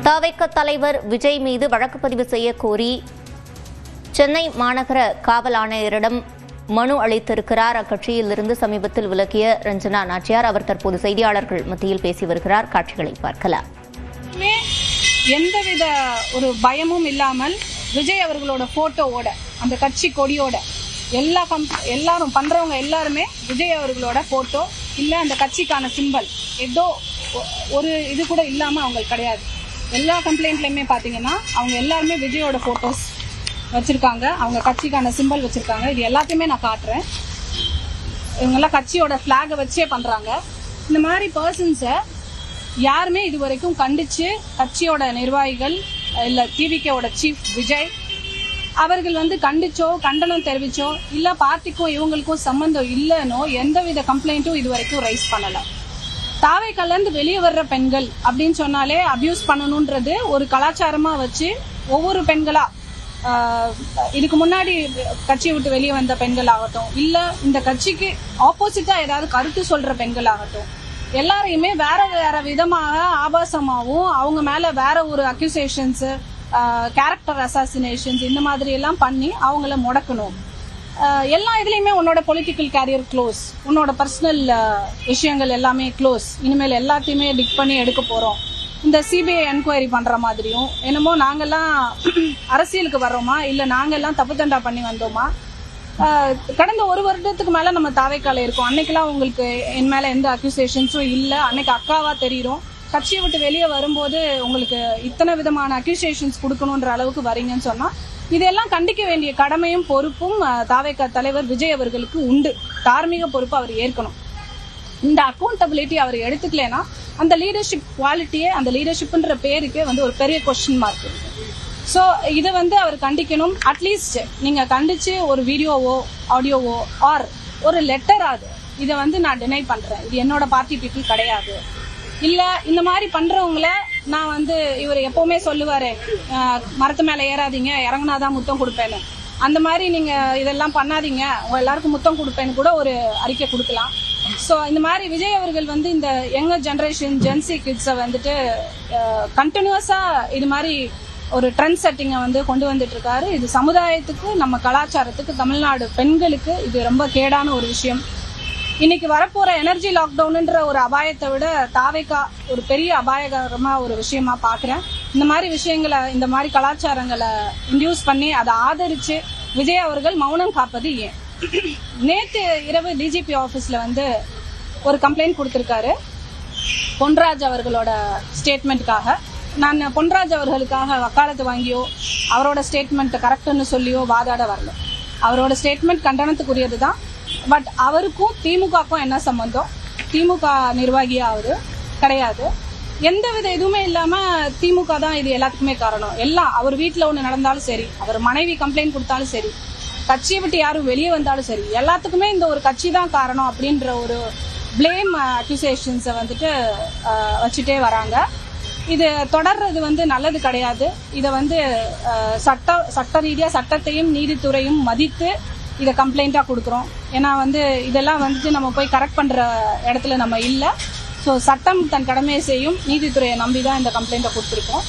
தவிக தலைவர் விஜய் மீது வழக்கு பதிவு செய்ய கோரி சென்னை மாநகர காவல் ஆணையரிடம் மனு அளித்திருக்கிறார். அக்கட்சியிலிருந்து சமீபத்தில் விலகிய ரஞ்சனா நாச்சியார். அவர் தற்போது செய்தியாளர்கள் மத்தியில் பேசி வருகிறார். காட்சிகளை பார்க்கலாம். எந்தவித ஒரு பயமும் இல்லாமல் விஜய் அவர்களோட போட்டோவோட அந்த கட்சி கொடியோட எல்லாரும் பண்றவங்க எல்லாருமே விஜய் அவர்களோட போட்டோ இல்ல அந்த கட்சிக்கான சிம்பல் ஏதோ ஒரு இது கூட இல்லாம அவங்க கிடையாது. எல்லா கம்ப்ளைண்ட்லயுமே பாத்தீங்கன்னா அவங்க எல்லாருமே விஜயோட போட்டோஸ் வச்சிருக்காங்க, அவங்க கட்சிக்கான சிம்பல் வச்சிருக்காங்க. இது எல்லாத்தையுமே நான் காட்டுறேன். இவங்கெல்லாம் கட்சியோட பிளாக வச்சே பண்றாங்க. இந்த மாதிரி பர்சன்ஸை யாருமே இது வரைக்கும் கண்டிச்சு கட்சியோட நிர்வாகிகள் இல்ல டிவிகேவோட சீஃப் விஜய் அவர்கள் கண்டிச்சோ கண்டனம் தெரிவிச்சோ இல்ல பார்ட்டிக்கும் இவங்களுக்கும் சம்பந்தம் இல்லைன்னோ எந்தவித கம்ப்ளைண்ட்டும் இது வரைக்கும் ரைஸ் பண்ணல. தாவைக்கல்ல வெளியே வர்ற பெண்கள் அப்படின்னு சொன்னாலே அபியூஸ் பண்ணணும்ன்றது ஒரு கலாச்சாரமா வச்சு ஒவ்வொரு பெண்களா இதுக்கு முன்னாடி கட்சியை விட்டு வெளியே வந்த பெண்கள் ஆகட்டும் இல்ல இந்த கட்சிக்கு ஆப்போசிட்டா ஏதாவது கருத்து சொல்ற பெண்கள் ஆகட்டும் எல்லாரையுமே வேற வேற விதமாக ஆபாசமாகவும் அவங்க மேல வேற ஒரு அக்யூசேஷன்ஸ் கேரக்டர் அசாசினேஷன்ஸ் இந்த மாதிரி எல்லாம் பண்ணி அவங்கள முடக்கணும். எல்லா இதுலயுமே உன்னோட பொலிட்டிக்கல் கேரியர் க்ளோஸ், உன்னோட பர்சனல் விஷயங்கள் எல்லாமே க்ளோஸ், இனிமேல் எல்லாத்தையுமே டிக் பண்ணி எடுக்க போறோம். இந்த சிபிஐ என்கொயரி பண்ற மாதிரியும் என்னமோ நாங்கெல்லாம் அரசியலுக்கு வர்றோமா இல்ல நாங்கெல்லாம் தப்பு தண்டா பண்ணி வந்தோமா. கடந்த ஒரு வருடத்துக்கு மேல நம்ம தாவைக்கால இருக்கோம். அன்னைக்கெல்லாம் உங்களுக்கு என் மேல எந்த அக்யூசேஷன்ஸும் இல்ல. அன்னைக்கு அக்காவா தெரியும். கட்சியை விட்டு வெளியே வரும்போது உங்களுக்கு இத்தனை விதமான அக்யூசேஷன்ஸ் கொடுக்கணுன்ற அளவுக்கு வரீங்கன்னு சொன்னா இதெல்லாம் கண்டிக்க வேண்டிய கடமையும் பொறுப்பும் தாவைக்கா தலைவர் விஜய் அவர்களுக்கு உண்டு. தார்மீக பொறுப்பு அவர் ஏற்கணும். இந்த அக்கௌண்டபிலிட்டி அவர் எடுத்துக்கலனா அந்த லீடர்ஷிப் குவாலிட்டியே அந்த லீடர்ஷிப்ன்ற பேருக்கே ஒரு பெரிய கொஸ்டின் மார்க் இருக்கு. ஸோ இதை அவர் கண்டிக்கணும். அட்லீஸ்ட் நீங்க கண்டிச்சு ஒரு வீடியோவோ ஆடியோவோ ஆர் ஒரு லெட்டர் ஆகுது இதை நான் டினை பண்றேன், இது என்னோட பார்ட்டி பீப்புள் கிடையாது. இல்ல இந்த மாதிரி பண்றவங்கள நான் இவர் எப்பவுமே சொல்லுவாரு மரத்து மேல ஏறாதீங்க இறங்குனாதான் முத்தம் கொடுப்பேன்னு. அந்த மாதிரி நீங்க இதெல்லாம் பண்ணாதீங்க, உங்க எல்லாருக்கும் முத்தம் கொடுப்பேன்னு கூட ஒரு அறிக்கை கொடுக்கலாம். ஸோ இந்த மாதிரி விஜய் அவர்கள் இந்த யங்கர் ஜெனரேஷன் ஜென்சி கிட்ஸை கண்டினியூஸா இது மாதிரி ஒரு ட்ரெண்ட் செட்டிங்கை கொண்டு வந்துட்டு இருக்காரு. இது சமுதாயத்துக்கு நம்ம கலாச்சாரத்துக்கு தமிழ்நாடு பெண்களுக்கு இது ரொம்ப கேடான ஒரு விஷயம். இன்னைக்கு வரப்போற எனர்ஜி லாக்டவுன்ன்ற ஒரு அபாயத்தை விட தாவைக்கா ஒரு பெரிய அபாயகரமா ஒரு விஷயமா பாக்குறேன். இந்த மாதிரி விஷயங்களை இந்த மாதிரி கலாச்சாரங்களை இன்டியூஸ் பண்ணி அதை ஆதரிச்சு விஜய் அவர்கள் மௌனம் காப்பது ஏன்? நேற்று இரவு டிஜிபி ஆபீஸ்ல ஒரு கம்ப்ளைண்ட் கொடுத்திருக்காரு பொன்ராஜ் அவர்களோட ஸ்டேட்மெண்ட்டுக்காக. நான் பொன்ராஜ் அவர்களுக்காக வக்காலத்து வாங்கியோ அவரோட ஸ்டேட்மெண்ட் கரெக்ட்னு சொல்லியோ வாதாட வரல. அவரோட ஸ்டேட்மெண்ட் கண்டனத்துக்குரியது தான். பட் அவருக்கும் திமுகவுக்கும் என்ன சம்பந்தம்? திமுக நிர்வாகியா அவரு கிடையாது. எந்தவித இதுவுமே இல்லாம திமுக தான் இது எல்லாத்துக்குமே காரணம். எல்லாம் அவர் வீட்டுல ஒண்ணு நடந்தாலும் சரி, அவர் மனைவி கம்ப்ளைண்ட் கொடுத்தாலும் சரி, கட்சியை விட்டு யாரும் வெளியே வந்தாலும் சரி, எல்லாத்துக்குமே இந்த ஒரு கட்சி தான் காரணம் அப்படின்ற ஒரு பிளேம் அக்யூசேஷன்ஸை வச்சுட்டே வராங்க. இது தொடர்றது நல்லது கிடையாது. இதை சட்ட ரீதியா சட்டத்தையும் நீதித்துறையும் மதித்து இதை கம்ப்ளைண்டா கொடுக்குறோம். ஏன்னா இதெல்லாம் நம்ம போய் கரெக்ட் பண்ற இடத்துல நம்ம இல்லை. ஸோ சட்டம் தன் கடமையை செய்யும். நீதித்துறையை நம்பி தான் இந்த கம்ப்ளைண்ட்டை கொடுத்துருக்கோம்.